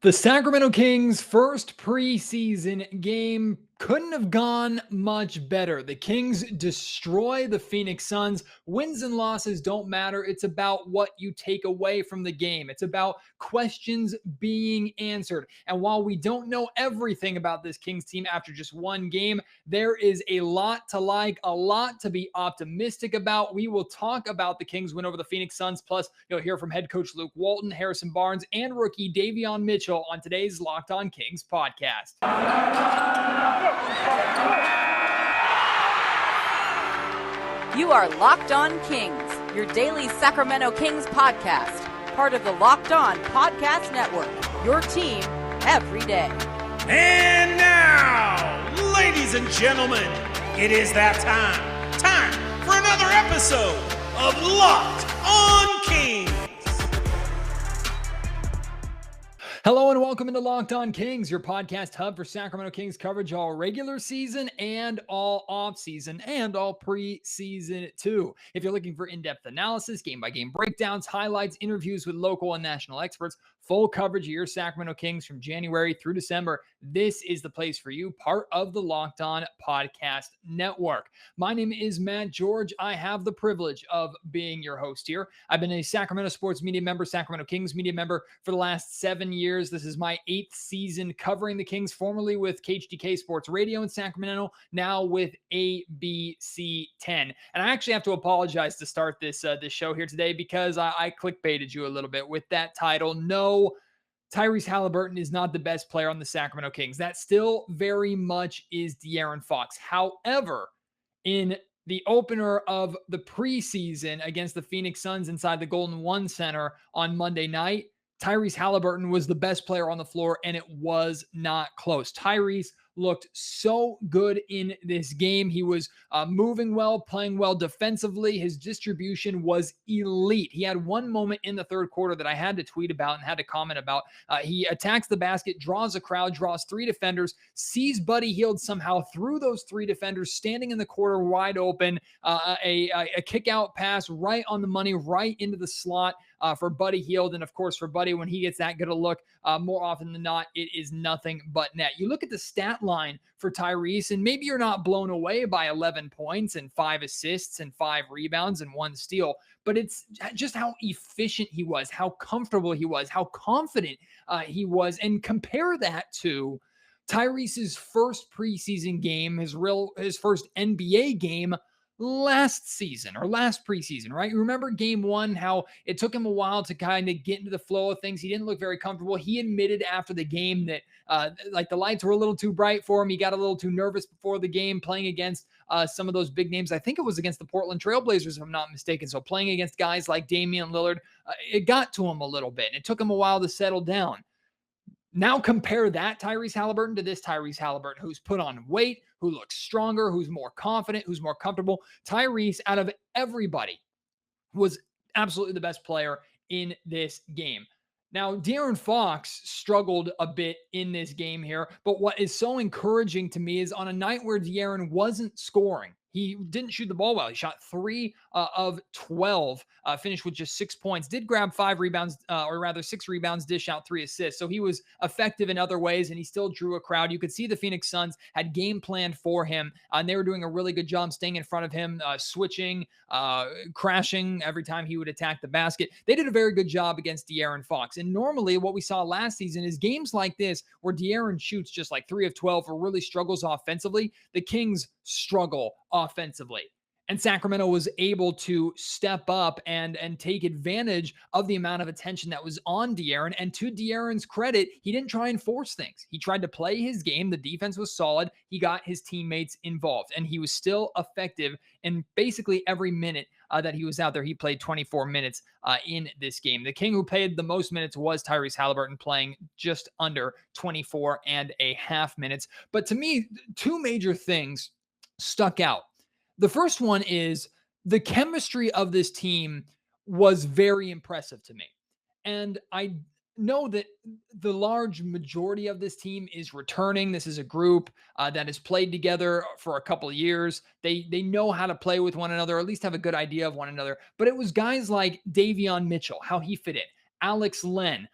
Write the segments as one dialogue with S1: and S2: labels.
S1: The Sacramento Kings' first preseason game couldn't have gone much better. The Kings destroy the Phoenix Suns. Wins and losses don't matter. It's about what you take away from the game. It's about questions being answered. And while we don't know everything about this Kings team after just one game, there is a lot to like, a lot to be optimistic about. We will talk about the Kings win over the Phoenix Suns. Plus, you'll hear from head coach Luke Walton, Harrison Barnes, and rookie Davion Mitchell on today's Locked On Kings podcast.
S2: You are Locked On Kings, your daily Sacramento Kings podcast, part of the Locked On Podcast Network, your team every day.
S3: And now, ladies and gentlemen, it is that time for another episode of Locked On Kings.
S1: Hello and welcome into Locked On Kings, your podcast hub for Sacramento Kings coverage all regular season and all off-season and all preseason too. If you're looking for in-depth analysis, game-by-game breakdowns, highlights, interviews with local and national experts, full coverage of your Sacramento Kings from January through December, this is the place for you, part of the Locked On Podcast Network. My name is Matt George. I have the privilege of being your host here. I've been a Sacramento sports media member, Sacramento Kings media member for the last 7 years. This is my 8th season covering the Kings, formerly with KHDK Sports Radio in Sacramento, now with ABC 10. And I actually have to apologize to start this show here today because I clickbaited you a little bit with that title. No, Tyrese Haliburton is not the best player on the Sacramento Kings. That still very much is Darren Fox. However, in the opener of the preseason against the Phoenix Suns inside the Golden One Center on Monday night, Tyrese Haliburton was the best player on the floor, and it was not close. Tyrese looked so good in this game. He was moving well, playing well defensively. His distribution was elite. He had one moment in the third quarter that I had to tweet about and had to comment about. He attacks the basket, draws a crowd, draws 3 defenders, sees Buddy Hield somehow through those 3 defenders, standing in the corner wide open, a kick out pass right on the money, right into the slot for Buddy Hield. And of course, for Buddy, when he gets that good a look, more often than not, it is nothing but net. You look at the stat line for Tyrese, and maybe you're not blown away by 11 points and 5 assists and 5 rebounds and 1 steal, but it's just how efficient he was, how comfortable he was, how confident he was. And compare that to Tyrese's first preseason game, his first NBA game last preseason, right? You remember game 1, how it took him a while to kind of get into the flow of things. He didn't look very comfortable. He admitted after the game that the lights were a little too bright for him. He got a little too nervous before the game playing against some of those big names. I think it was against the Portland Trailblazers, if I'm not mistaken. So playing against guys like Damian Lillard, it got to him a little bit. And it took him a while to settle down. Now compare that Tyrese Haliburton to this Tyrese Haliburton, who's put on weight, who looks stronger, who's more confident, who's more comfortable. Tyrese, out of everybody, was absolutely the best player in this game. Now, Darren Fox struggled a bit in this game here, but what is so encouraging to me is on a night where Darren wasn't scoring, he didn't shoot the ball well. He shot 3 of 12, finished with just 6 points, did grab 5 rebounds, or rather 6 rebounds, dish out 3 assists. So he was effective in other ways, and he still drew a crowd. You could see the Phoenix Suns had game planned for him, and they were doing a really good job staying in front of him, switching, crashing every time he would attack the basket. They did a very good job against Darren Fox. And normally what we saw last season is games like this where Darren shoots just like 3 of 12 or really struggles offensively. The Kings struggle offensively. And Sacramento was able to step up and take advantage of the amount of attention that was on Darren. And to Darren's credit, he didn't try and force things. He tried to play his game. The defense was solid. He got his teammates involved, and he was still effective in basically every minute that he was out there. He played 24 minutes in this game. The King who played the most minutes was Tyrese Haliburton, playing just under 24 and a half minutes. But to me, 2 major things stuck out. The first one is the chemistry of this team was very impressive to me. And I know that the large majority of this team is returning. This is a group that has played together for a couple of years. They know how to play with one another, or at least have a good idea of one another. But it was guys like Davion Mitchell, how he fit in, Alex Len,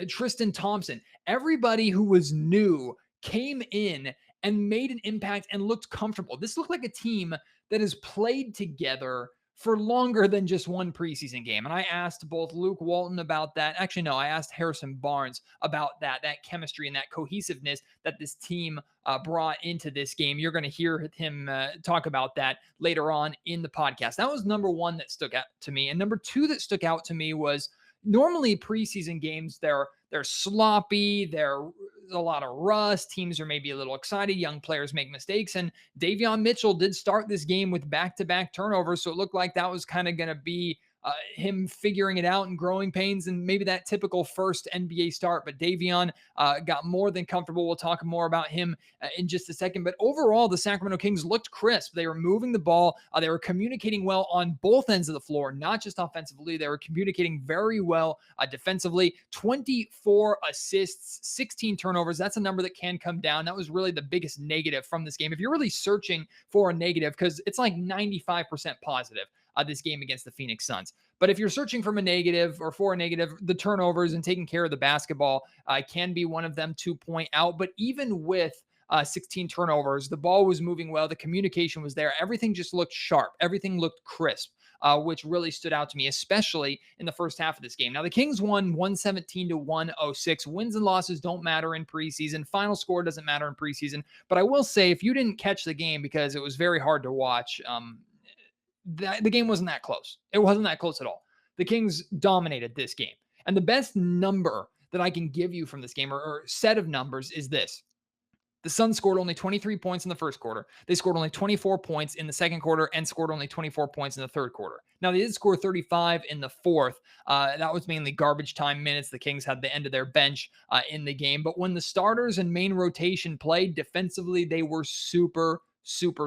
S1: Tristan Thompson. Everybody who was new came in and made an impact and looked comfortable. This looked like a team that has played together for longer than just one preseason game. And I asked both Luke Walton about that. Actually, no, I asked Harrison Barnes about that chemistry and that cohesiveness that this team brought into this game. You're going to hear him talk about that later on in the podcast. That was number one that stuck out to me. And number two that stuck out to me was normally preseason games, they're sloppy, they're a lot of rust, teams are maybe a little excited, young players make mistakes, and Davion Mitchell did start this game with back-to-back turnovers, so it looked like that was kind of going to be him figuring it out and growing pains and maybe that typical first NBA start. But Davion got more than comfortable. We'll talk more about him in just a second. But overall, the Sacramento Kings looked crisp. They were moving the ball. They were communicating well on both ends of the floor, not just offensively. They were communicating very well defensively. 24 assists, 16 turnovers. That's a number that can come down. That was really the biggest negative from this game. If you're really searching for a negative, because it's like 95% positive, this game against the Phoenix Suns. But if you're searching from a negative or for a negative, the turnovers and taking care of the basketball can be one of them to point out. But even with 16 turnovers, the ball was moving well. The communication was there. Everything just looked sharp. Everything looked crisp, which really stood out to me, especially in the first half of this game. Now, the Kings won 117-106. Wins and losses don't matter in preseason. Final score doesn't matter in preseason. But I will say, if you didn't catch the game because it was very hard to watch, the game wasn't that close. It wasn't that close at all. The Kings dominated this game. And the best number that I can give you from this game or set of numbers is this. The Suns scored only 23 points in the first quarter. They scored only 24 points in the second quarter and scored only 24 points in the third quarter. Now, they did score 35 in the fourth. That was mainly garbage time minutes. The Kings had the end of their bench in the game. But when the starters and main rotation played defensively, they were super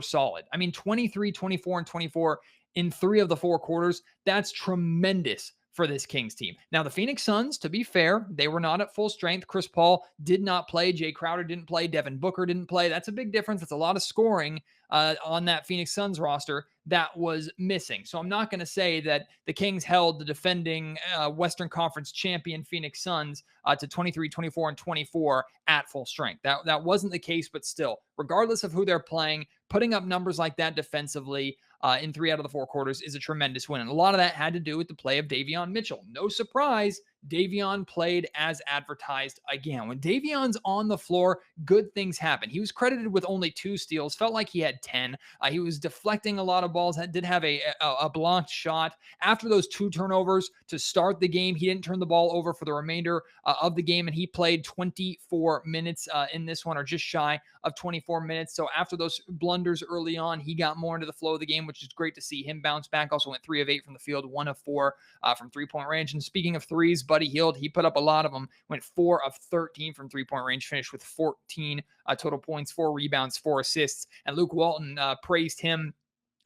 S1: solid. I mean, 23, 24, and 24 in 3 of the 4 quarters. That's tremendous for this Kings team. Now, the Phoenix Suns, to be fair, they were not at full strength. Chris Paul did not play. Jay Crowder didn't play. Devin Booker didn't play. That's a big difference. That's a lot of scoring on that Phoenix Suns roster that was missing. So I'm not going to say that the Kings held the defending Western Conference champion Phoenix Suns to 23, 24, and 24 at full strength. That wasn't the case, but still, regardless of who they're playing, putting up numbers like that defensively in 3 out of the 4 quarters is a tremendous win. And a lot of that had to do with the play of Davion Mitchell. No surprise, Davion played as advertised again. When Davion's on the floor, good things happen. He was credited with only 2 steals, felt like he had 10. He was deflecting a lot of balls, did have a blocked shot. After those 2 turnovers to start the game, he didn't turn the ball over for the remainder of the game, and he played 24 minutes in this one, or just shy of 24 minutes. So after those blunders early on, he got more into the flow of the game, which is great to see him bounce back. Also went 3 of 8 from the field, 1 of 4 from three-point range. And speaking of threes, Buddy Hield, he put up a lot of them, went 4 of 13 from three-point range, finished with 14 total points, 4 rebounds, 4 assists. And Luke Walton praised him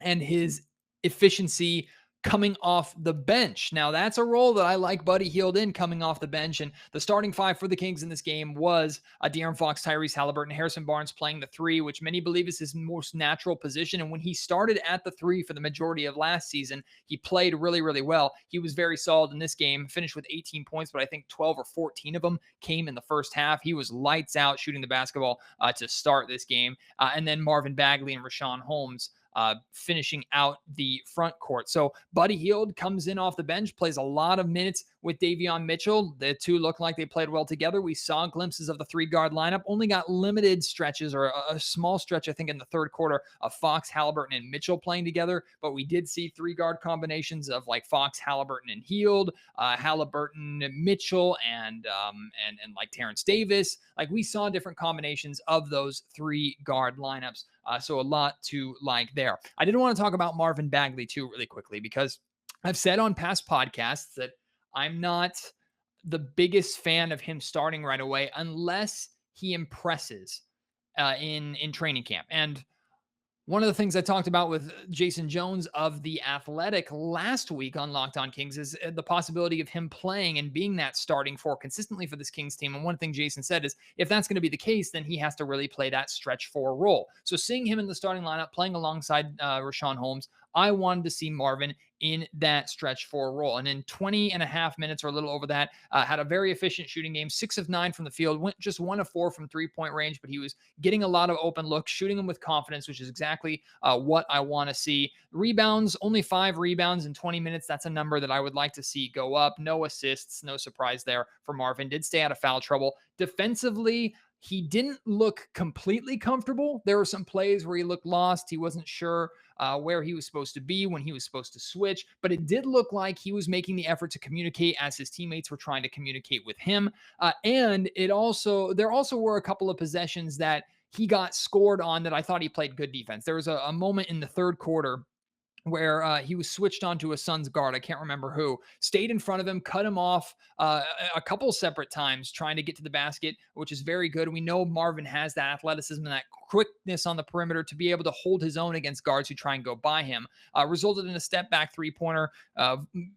S1: and his efficiency coming off the bench. Now, that's a role that I like Buddy Hield in, coming off the bench. And the starting 5 for the Kings in this game was Darren Fox, Tyrese Haliburton, Harrison Barnes playing the 3, which many believe is his most natural position. And when he started at the 3 for the majority of last season, he played really well. He was very solid in this game, finished with 18 points, but I think 12 or 14 of them came in the first half. He was lights out shooting the basketball to start this game. And then Marvin Bagley and Rashawn Holmes finishing out the front court. So Buddy Hield comes in off the bench, plays a lot of minutes with Davion Mitchell. The 2 looked like they played well together. We saw glimpses of the 3-guard lineup, only got limited stretches, or a small stretch, I think, in the third quarter of Fox, Haliburton, and Mitchell playing together. But we did see 3-guard combinations of like Fox, Haliburton, and Hield, Haliburton, Mitchell, and like Terrence Davis. Like, we saw different combinations of those 3-guard lineups. So a lot to like there. I did want to talk about Marvin Bagley too really quickly, because I've said on past podcasts that I'm not the biggest fan of him starting right away unless he impresses in training camp. And one of the things I talked about with Jason Jones of The Athletic last week on Locked On Kings is the possibility of him playing and being that starting 4 consistently for this Kings team. And one thing Jason said is, if that's going to be the case, then he has to really play that stretch 4 role. So seeing him in the starting lineup, playing alongside Rashawn Holmes, I wanted to see Marvin in that stretch 4 role. And in 20 and a half minutes or a little over that, had a very efficient shooting game, 6 of 9 from the field, went just 1 of 4 from 3-point range, but he was getting a lot of open looks, shooting them with confidence, which is exactly what I want to see. Rebounds, only 5 rebounds in 20 minutes. That's a number that I would like to see go up. No assists, no surprise there for Marvin. Did stay out of foul trouble. Defensively, he didn't look completely comfortable. There were some plays where he looked lost. He wasn't sure where he was supposed to be, when he was supposed to switch, but it did look like he was making the effort to communicate as his teammates were trying to communicate with him. And there also were a couple of possessions that he got scored on that I thought he played good defense. There was a moment in the third quarter where he was switched onto a Suns guard. I can't remember who. Stayed in front of him, cut him off a couple separate times trying to get to the basket, which is very good. We know Marvin has that athleticism and that quickness on the perimeter to be able to hold his own against guards who try and go by him. Resulted in a step-back three-pointer.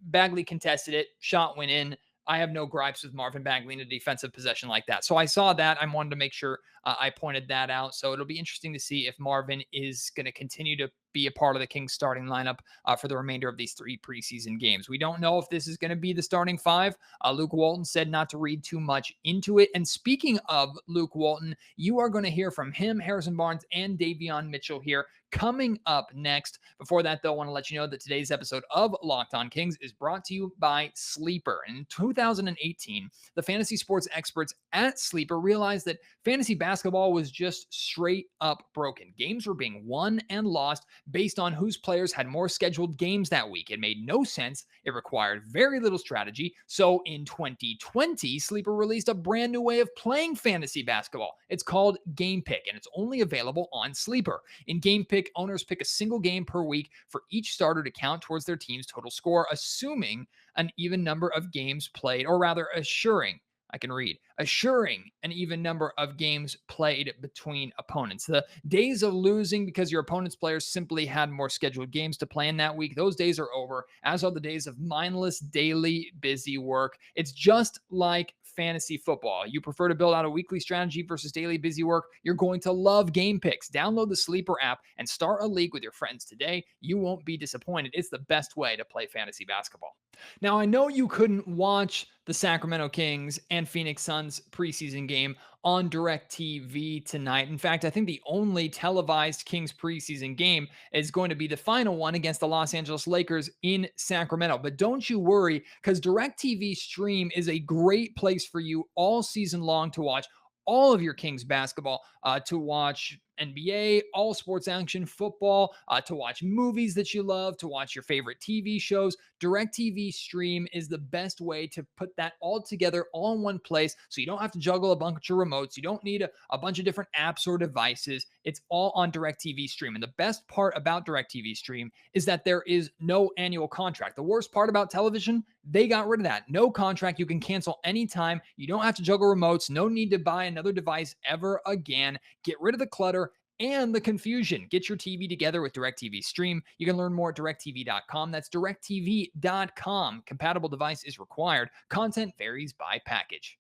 S1: Bagley contested it. Shot went in. I have no gripes with Marvin Bagley in a defensive possession like that. So I saw that. I wanted to make sure I pointed that out. So it'll be interesting to see if Marvin is going to continue to be a part of the Kings starting lineup for the remainder of these 3 preseason games. We don't know if this is going to be the starting 5. Luke Walton said not to read too much into it. And speaking of Luke Walton, you are going to hear from him, Harrison Barnes, and Davion Mitchell here coming up next. Before that, though, I want to let you know that today's episode of Locked On Kings is brought to you by Sleeper. In 2018, the fantasy sports experts at Sleeper realized that fantasy basketball was just straight up broken. Games were being won and lost based on whose players had more scheduled games that week. It made no sense. It required very little strategy. So in 2020, Sleeper released a brand new way of playing fantasy basketball. It's called Game Pick, and it's only available on Sleeper. In Game Pick, owners pick a single game per week for each starter to count towards their team's total score, assuming an even number of games played, or rather assuring an even number of games played between opponents. The days of losing because your opponent's players simply had more scheduled games to play in that week, those days are over, as are the days of mindless daily busy work. It's just like fantasy football. You prefer to build out a weekly strategy versus daily busy work? You're going to love Game Picks. Download the Sleeper app and start a league with your friends today. You won't be disappointed. It's the best way to play fantasy basketball. Now, I know you couldn't watch the Sacramento Kings and Phoenix Suns preseason game on DirecTV tonight. In fact, I think the only televised Kings preseason game is going to be the final one against the Los Angeles Lakers in Sacramento. But don't you worry, because DirecTV Stream is a great place for you all season long to watch all of your Kings basketball, to watch NBA, all sports action, football, to watch movies that you love, to watch your favorite TV shows. DirecTV Stream is the best way to put that all together all in one place, so you don't have to juggle a bunch of remotes. You don't need a bunch of different apps or devices. It's all on DirecTV Stream. And the best part about DirecTV Stream is that there is no annual contract. The worst part about television, they got rid of that. No contract. You can cancel anytime. You don't have to juggle remotes. No need to buy another device ever again. Get rid of the clutter and the confusion. Get your TV together with DirecTV Stream. You can learn more at directtv.com. That's directtv.com. Compatible device is required. Content varies by package.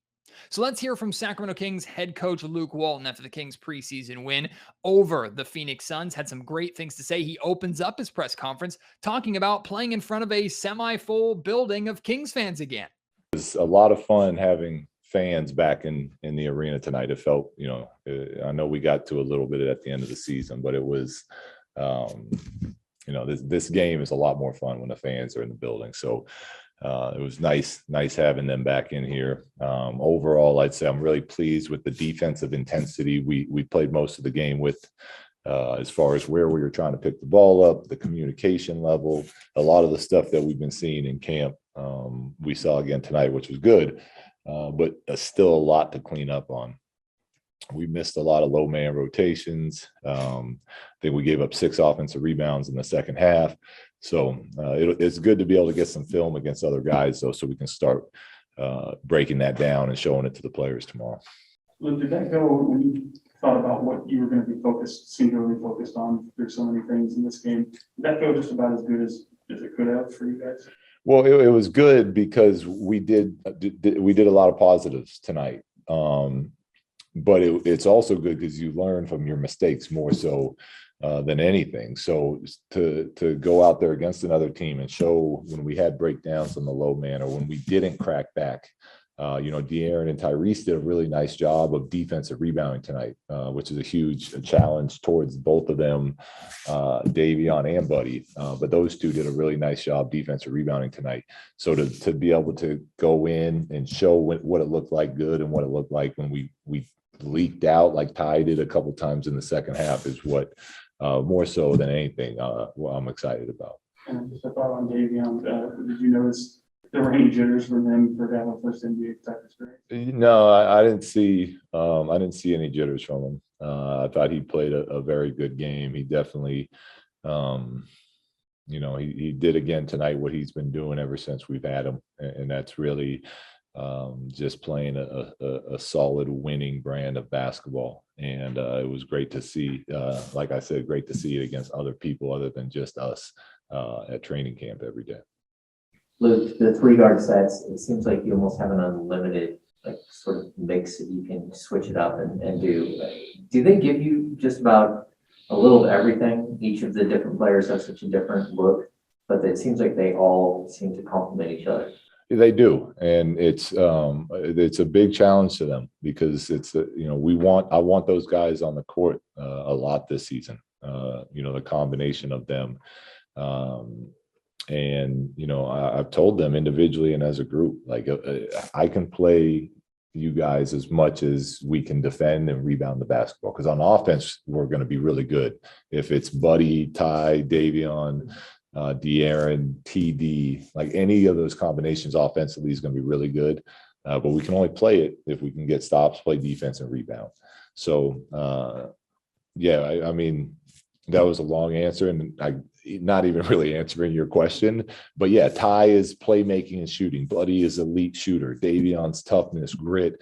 S1: So let's hear from Sacramento Kings head coach Luke Walton after the Kings preseason win over the Phoenix Suns. Had some great things to say. He opens up his press conference talking about playing in front of a semi-full building of Kings fans again.
S4: It was a lot of fun having fans back in the arena tonight. It felt, I know we got to a little bit at the end of the season, but it was, this game is a lot more fun when the fans are in the building. So it was nice having them back in here. Overall, I'd say I'm really pleased with the defensive intensity we played most of the game with, as far as where we were trying to pick the ball up, the communication level, a lot of the stuff that we've been seeing in camp, we saw again tonight, which was good. But still a lot to clean up on. We missed a lot of low man rotations. I think we gave up 6 offensive rebounds in the second half. So it's good to be able to get some film against other guys, though, so we can start breaking that down and showing it to the players tomorrow.
S5: Luke, did that go when you thought about what you were going to be singularly focused on? There's so many things in this game. Did that go just about as good as it could have for you guys?
S4: Well, it was good because we did a lot of positives tonight. But it's also good because you learn from your mistakes more so than anything. So to go out there against another team and show when we had breakdowns on the low man or when we didn't crack back, De'Aaron and Tyrese did a really nice job of defensive rebounding tonight, which is a huge challenge towards both of them, Davion and Buddy. But those two did a really nice job defensive rebounding tonight. So to be able to go in and show what it looked like good and what it looked like when we leaked out like Ty did a couple times in the second half is what more so than anything what I'm excited about.
S5: And just a thought on Davion, did you notice there were any jitters from him for having a first NBA type experience?
S4: No, I didn't see any jitters from him. I thought he played a very good game. He definitely, he did again tonight what he's been doing ever since we've had him, and that's really just playing a solid winning brand of basketball. And it was great to see, like I said, great to see it against other people other than just us at training camp every day.
S6: Luke, the 3-guard sets, it seems like you almost have an unlimited sort of mix that you can switch it up and do. Do they give you just about a little of everything? Each of the different players have such a different look, but it seems like they all seem to complement each other.
S4: They do, and it's a big challenge to them because it's I want those guys on the court a lot this season. The combination of them. And, I've told them individually and as a group, like I can play you guys as much as we can defend and rebound the basketball. Because on offense, we're going to be really good. If it's Buddy, Ty, Davion, De'Aaron, TD, like any of those combinations offensively is going to be really good. But we can only play it if we can get stops, play defense, and rebound. So, I mean, that was a long answer, and not even really answering your question, but yeah, Ty is playmaking and shooting. Buddy is elite shooter. Davion's toughness, grit,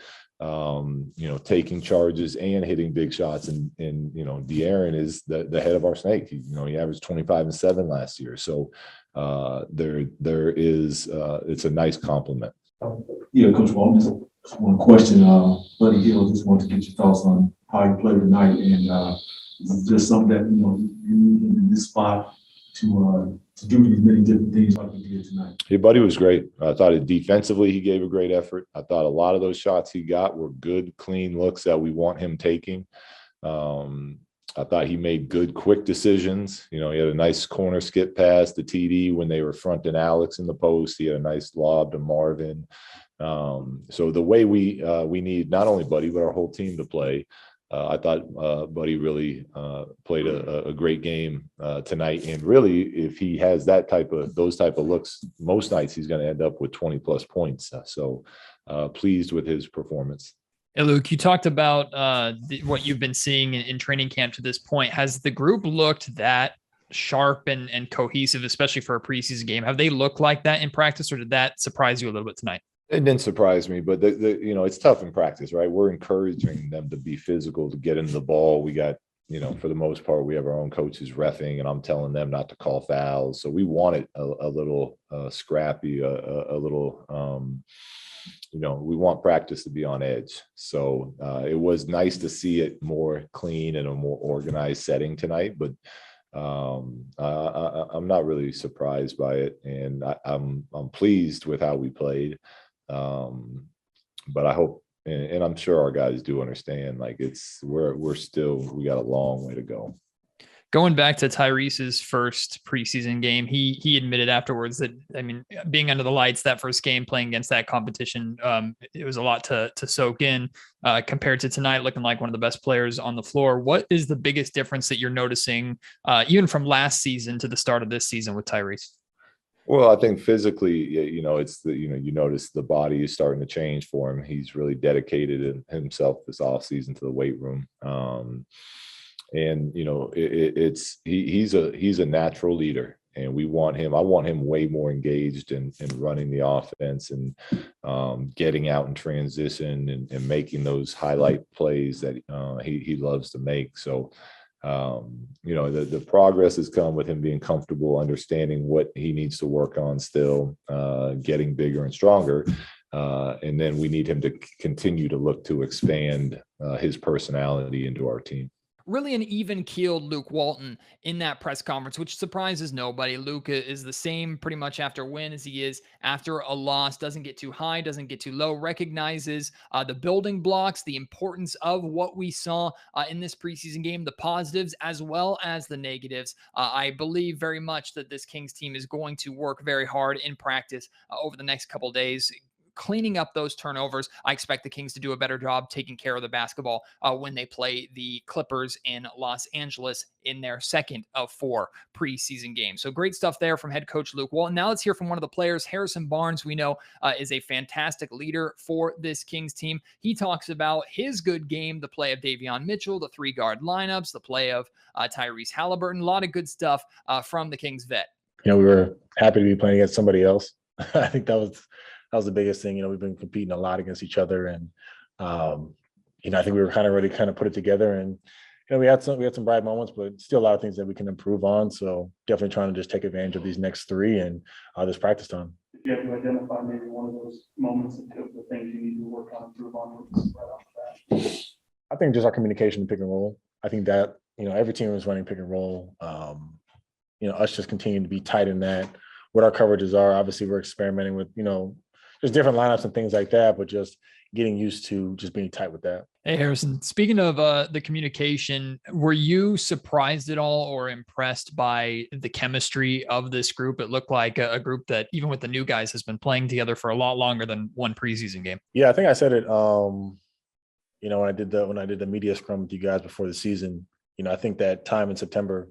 S4: taking charges and hitting big shots. And De'Aaron is the head of our snake. He averaged 25 and 7 last year. So there is it's a nice compliment.
S7: Yeah, Coach Walton, just one question. Buddy Hill, just wanted to get your thoughts on how he played tonight, and just something that you need him in this spot to do these many different things like he did tonight.
S4: Your Buddy was great. I thought defensively he gave a great effort. I thought a lot of those shots he got were good, clean looks that we want him taking. I thought he made good, quick decisions. He had a nice corner skip pass to TD when they were fronting Alex in the post. He had a nice lob to Marvin. So the way we need not only Buddy but our whole team to play. I thought Buddy really played a great game tonight, and really, if he has those type of looks, most nights he's going to end up with 20+ points. So pleased with his performance.
S1: Hey, Luke, you talked about what you've been seeing in training camp to this point. Has the group looked that sharp and cohesive, especially for a preseason game? Have they looked like that in practice, or did that surprise you a little bit tonight?
S4: It didn't surprise me, but it's tough in practice, right? We're encouraging them to be physical, to get into the ball. We got, for the most part, we have our own coaches reffing, and I'm telling them not to call fouls. So we want it a little scrappy, a little, we want practice to be on edge. So it was nice to see it more clean and a more organized setting tonight, but I'm not really surprised by it, and I'm pleased with how we played. But I hope, and I'm sure our guys do understand, like we got a long way to go.
S1: Going back to Tyrese's first preseason game, he admitted afterwards that, being under the lights that first game, playing against that competition, it was a lot to soak in compared to tonight, looking like one of the best players on the floor. What is the biggest difference that you're noticing, even from last season to the start of this season with Tyrese?
S4: Well, I think physically, it's you notice the body is starting to change for him. He's really dedicated himself this offseason to the weight room. And he's a natural leader, and I want him way more engaged in running the offense and getting out in transition and making those highlight plays that he loves to make. So the progress has come with him being comfortable, understanding what he needs to work on still, getting bigger and stronger. And then we need him to continue to look to expand his personality into our team.
S1: really an even-keeled Luke Walton in that press conference, which surprises nobody. Luke is the same pretty much after a win as he is after a loss. Doesn't get too high, doesn't get too low, recognizes the building blocks, the importance of what we saw in this preseason game, the positives as well as the negatives. I believe very much that this Kings team is going to work very hard in practice over the next couple days, cleaning up those turnovers. I expect the Kings to do a better job taking care of the basketball when they play the Clippers in Los Angeles in their second of 4 preseason games. So great stuff there from head coach Luke Walton. Now let's hear from one of the players. Harrison Barnes, we know, is a fantastic leader for this Kings team. He talks about his good game, the play of Davion Mitchell, the 3-guard lineups, the play of Tyrese Haliburton. A lot of good stuff from the Kings vet.
S8: We were happy to be playing against somebody else. I think that was the biggest thing. We've been competing a lot against each other, and I think we were really put it together. And we had some bright moments, but still a lot of things that we can improve on. So definitely trying to just take advantage of these next 3 and this practice time.
S5: If you have to identify maybe one of those moments of the things you need to work on, improve on right off the bat.
S8: I think just our communication and pick and roll. I think that every team is running pick and roll. Us just continuing to be tight in that. What our coverages are. Obviously, we're experimenting with just different lineups and things like that, but just getting used to just being tight with that.
S1: Hey, Harrison, speaking of the communication, were you surprised at all or impressed by the chemistry of this group? It looked like a group that, even with the new guys, has been playing together for a lot longer than one preseason game.
S8: Yeah, I think I said it, when I did the media scrum with you guys before the season. I think that time in September,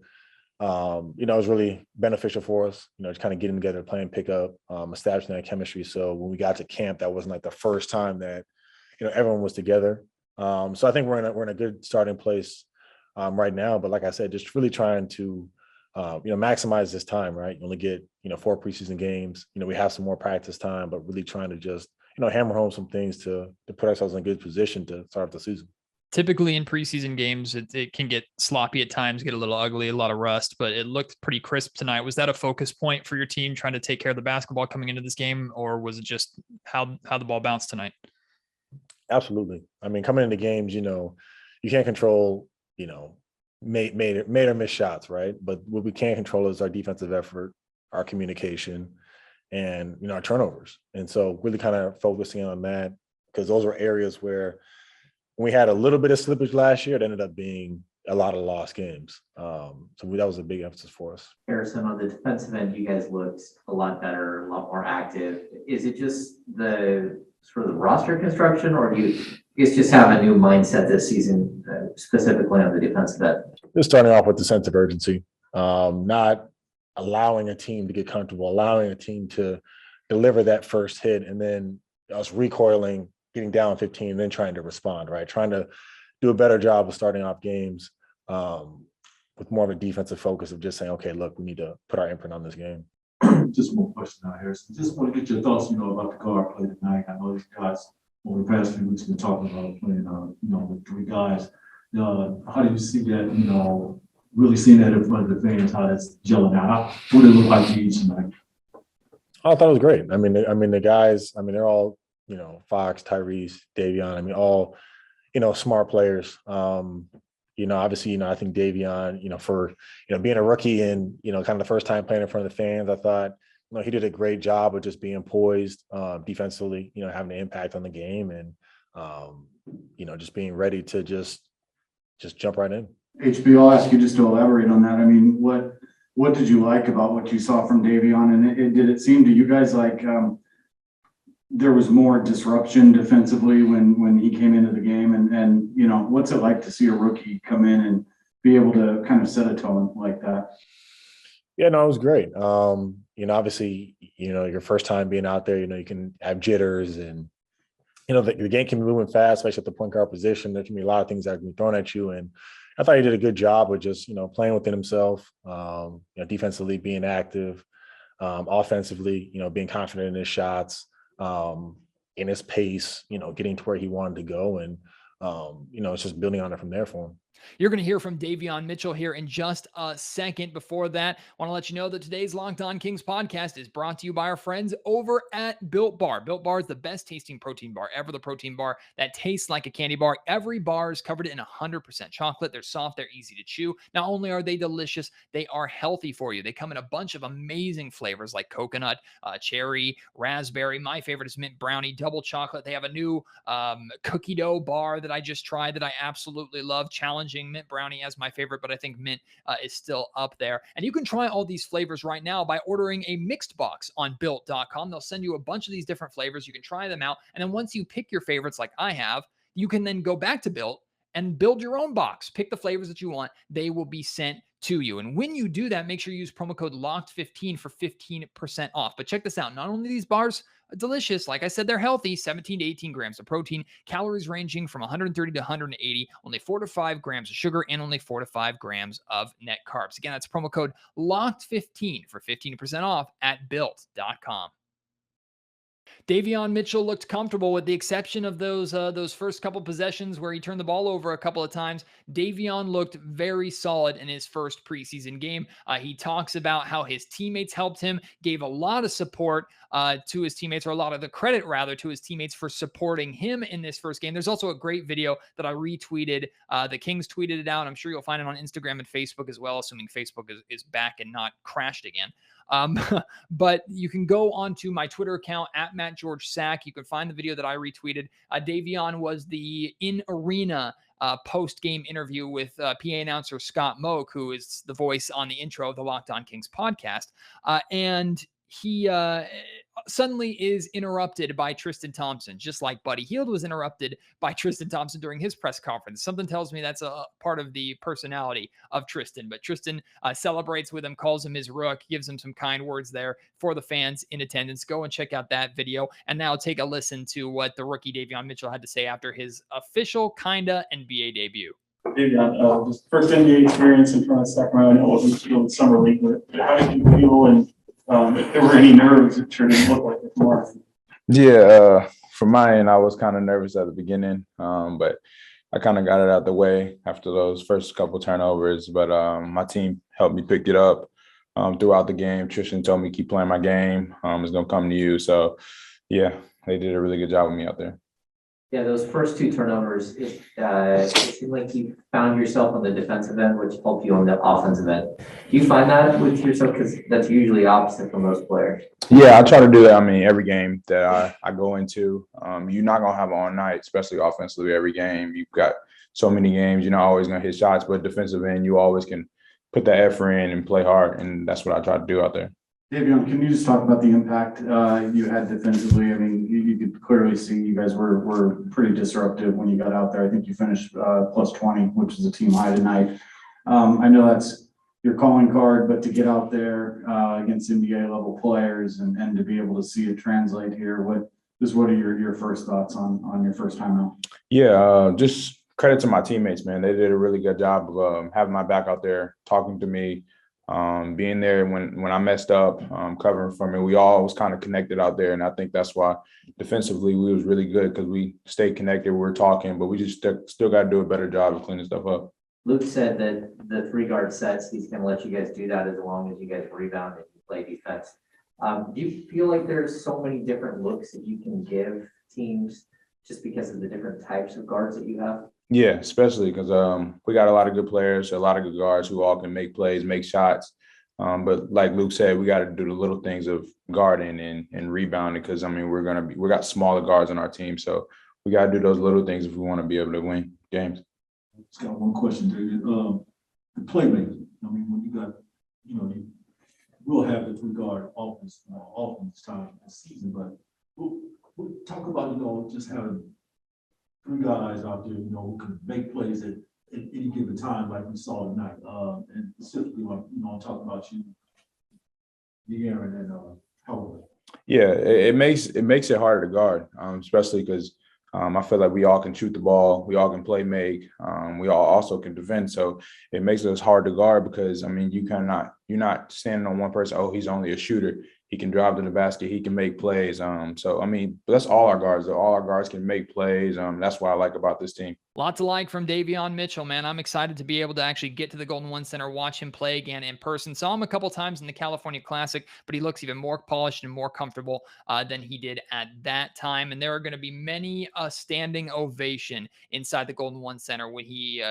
S8: it was really beneficial for us, just kind of getting together, playing pickup, establishing that chemistry. So when we got to camp, that wasn't like the first time that, everyone was together. So I think we're in a good starting place right now. But like I said, just really trying to, maximize this time, right? You only get, 4 preseason games. We have some more practice time, but really trying to just, hammer home some things to put ourselves in a good position to start the season.
S1: Typically in preseason games, it can get sloppy at times, get a little ugly, a lot of rust, but it looked pretty crisp tonight. Was that a focus point for your team trying to take care of the basketball coming into this game, or was it just how the ball bounced tonight?
S8: Absolutely. I mean, coming into games, you can't control, made or missed shots, right? But what we can control is our defensive effort, our communication, and, our turnovers. And so really kind of focusing on that, because those were areas where when we had a little bit of slippage last year, it ended up being a lot of lost games. So that was a big emphasis for us.
S6: Harrison, on the defensive end, you guys looked a lot better, a lot more active. Is it just the sort of the roster construction, or do you guys just have a new mindset this season, specifically on the defensive end?
S8: Just starting off with the sense of urgency, not allowing a team to get comfortable, allowing a team to deliver that first hit, and then us recoiling, getting down 15, and then trying to respond, right? Trying to do a better job of starting off games with more of a defensive focus of just saying, okay, look, we need to put our imprint on this game.
S7: Just one question now, Harrison. Just want to get your thoughts, about the guard play tonight. I know these guys over the past few weeks been talking about playing, with 3 guys. How do you see that, really seeing that in front of the fans, how that's gelling out? What did it look like to you tonight?
S8: I thought it was great. I mean, the guys, they're all, Fox, Tyrese, Davion, all, smart players. Obviously, I think Davion, for, being a rookie and, kind of the first time playing in front of the fans, I thought, he did a great job of just being poised defensively, having an impact on the game and, just being ready to just jump right in.
S9: HB, I'll ask you just to elaborate on that. I mean, what did you like about what you saw from Davion? And did it seem to you guys like there was more disruption defensively when he came into the game? And what's it like to see a rookie come in and be able to kind of set a tone like that?
S8: Yeah, no, it was great. Obviously, your first time being out there, you can have jitters and, the game can be moving fast, especially at the point guard position. There can be a lot of things that can be thrown at you. And I thought he did a good job with just, playing within himself, defensively being active, offensively, being confident in his shots, in his pace, getting to where he wanted to go. And, it's just building on it from there for him.
S1: You're going to hear from Davion Mitchell here in just a second. Before that, I want to let you know that today's Locked On Kings podcast is brought to you by our friends over at Built Bar. Built Bar is the best tasting protein bar ever, the protein bar that tastes like a candy bar. Every bar is covered in 100% chocolate. They're soft, they're easy to chew. Not only are they delicious, they are healthy for you. They come in a bunch of amazing flavors like coconut, cherry, raspberry. My favorite is mint brownie, double chocolate. They have a new cookie dough bar that I just tried that I absolutely love. Challenging mint brownie as my favorite, but I think mint is still up there. And you can try all these flavors right now by ordering a mixed box on built.com. They'll send you a bunch of these different flavors. You can try them out. And then once you pick your favorites like I have, you can then go back to Built and build your own box. Pick the flavors that you want. They will be sent to you. And when you do that, make sure you use promo code LOCKED15 for 15% off. But check this out. Not only these bars are delicious, like I said, they're healthy, 17 to 18 grams of protein, calories ranging from 130 to 180, only 4 to 5 grams of sugar, and only 4 to 5 grams of net carbs. Again, that's promo code LOCKED15 for 15% off at built.com. Davion Mitchell looked comfortable with the exception of those first couple possessions where he turned the ball over a couple of times. Davion looked very solid in his first preseason game. He talks about how his teammates helped him, gave a lot of support to his teammates, or a lot of the credit rather to his teammates for supporting him in this first game. There's also a great video that I retweeted. The Kings tweeted it out. I'm sure you'll find it on Instagram and Facebook as well, assuming Facebook is back and not crashed again. But you can go onto my Twitter account at @MattGeorgeSack. You can find the video that I retweeted. Davion was the in-arena post-game interview with PA announcer Scott Moak, who is the voice on the intro of the Locked On Kings podcast. And he suddenly is interrupted by Tristan Thompson, just like Buddy Hield was interrupted by Tristan Thompson during his press conference. Something tells me that's a part of the personality of Tristan, but Tristan celebrates with him, calls him his rook, gives him some kind words there for the fans in attendance. Go and check out that video. And now take a listen to what the rookie Davion Mitchell had to say after his official kinda NBA debut.
S5: Davion, just first NBA experience in front of Sacramento. I know it wasn't really summer league, but how did you feel? And if there were any nerves, it sure didn't look like it tomorrow.
S10: Yeah, from my end, I was kind of nervous at the beginning, but I kind of got it out the way after those first couple turnovers. But my team helped me pick it up throughout the game. Tristan told me keep playing my game. It's gonna come to you. So yeah, they did a really good job with me out there.
S6: Yeah, those first two turnovers, it seemed like you found yourself on the defensive end, which helped you on the offensive end. Do you find that with yourself? Because that's usually opposite for most players.
S10: Yeah, I try to do that. I mean, every game that I go into, you're not going to have all night, especially offensively every game. You've got so many games, you're not always going to hit shots, but defensive end, you always can put the effort in and play hard, and that's what I try to do out there.
S9: Davion, can you just talk about the impact you had defensively? I mean, you could clearly see you guys were pretty disruptive when you got out there. I think you finished plus 20, which is a team high tonight. I know that's your calling card, but to get out there against NBA level players and to be able to see it translate here, what are your first thoughts on your first time out?
S10: Yeah, just credit to my teammates, man. They did a really good job of having my back out there, talking to me. Being there when I messed up, covering for me. We all was kind of connected out there, and I think that's why defensively we was really good because we stayed connected. We were talking, but we just still got to do a better job of cleaning stuff up.
S6: Luke said that the 3-guard sets, he's going to let you guys do that as long as you guys rebound and you play defense. Do you feel like there's so many different looks that you can give teams just because of the different types of guards that you have?
S10: Yeah, especially because we got a lot of good players, a lot of good guards who all can make plays, make shots. But like Luke said, we got to do the little things of guarding and rebounding because, I mean, we got smaller guards on our team. So we got to do those little things if we want to be able to win games.
S7: Just got one question, David. The playmaking. I mean, when you got, you will have the 3-guard offense time this season, but we'll talk about, just having 3 guys out there, who can make plays at any given time, like we saw tonight. And specifically, I'm talking about you, De'Aaron and Howard.
S10: Yeah, it makes it harder to guard, especially because I feel like we all can shoot the ball, we all can play make, we all also can defend. So it makes us hard to guard because, I mean, you're not standing on one person. Oh, he's only a shooter. He can drive to the basket. He can make plays. So, I mean, that's all our guards. All our guards can make plays. That's what I like about this team.
S1: Lots to like from Davion Mitchell, man. I'm excited to be able to actually get to the Golden One Center, watch him play again in person. Saw him a couple times in the California Classic, but he looks even more polished and more comfortable than he did at that time. And there are going to be many a standing ovation inside the Golden One Center when he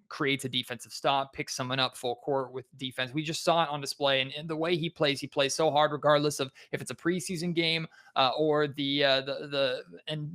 S1: creates a defensive stop, picks someone up full court with defense. We just saw it on display, and the way he plays so hard, regardless of if it's a preseason game or the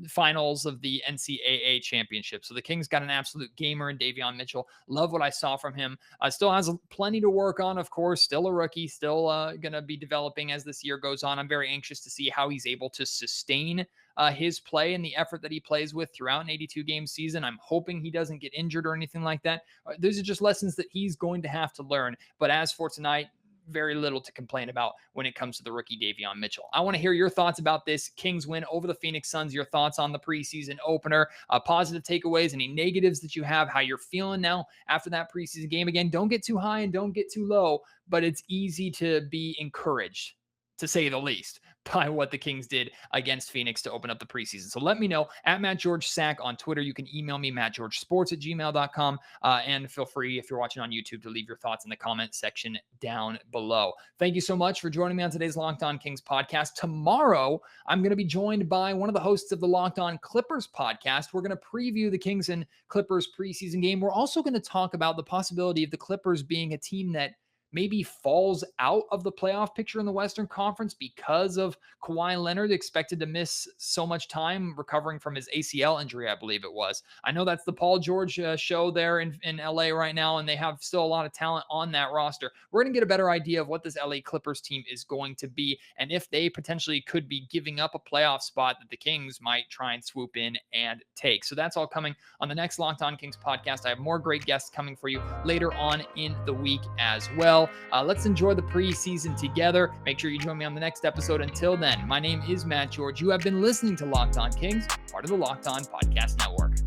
S1: finals of the NCAA championship. So the Kings got an absolute gamer in Davion Mitchell. Love what I saw from him. Still has plenty to work on, of course. Still a rookie. Still going to be developing as this year goes on. I'm very anxious to see how he's able to sustain his play and the effort that he plays with throughout an 82-game season. I'm hoping he doesn't get injured or anything like that. Those are just lessons that he's going to have to learn. But as for tonight, very little to complain about when it comes to the rookie Davion Mitchell. I want to hear your thoughts about this Kings win over the Phoenix Suns, your thoughts on the preseason opener, positive takeaways, any negatives that you have, how you're feeling now after that preseason game. Again, don't get too high and don't get too low, but it's easy to be encouraged, to say the least, by what the Kings did against Phoenix to open up the preseason. So let me know at MattGeorgeSack on Twitter. You can email me, mattgeorgesports@gmail.com. And feel free, if you're watching on YouTube, to leave your thoughts in the comment section down below. Thank you so much for joining me on today's Locked On Kings podcast. Tomorrow, I'm going to be joined by one of the hosts of the Locked On Clippers podcast. We're going to preview the Kings and Clippers preseason game. We're also going to talk about the possibility of the Clippers being a team that maybe falls out of the playoff picture in the Western Conference because of Kawhi Leonard expected to miss so much time recovering from his ACL injury, I believe it was. I know that's the Paul George show there in LA right now, and they have still a lot of talent on that roster. We're going to get a better idea of what this LA Clippers team is going to be, and if they potentially could be giving up a playoff spot that the Kings might try and swoop in and take. So that's all coming on the next Locked On Kings podcast. I have more great guests coming for you later on in the week as well. Let's enjoy the preseason together. Make sure you join me on the next episode. Until then, my name is Matt George. You have been listening to Locked On Kings, part of the Locked On Podcast Network.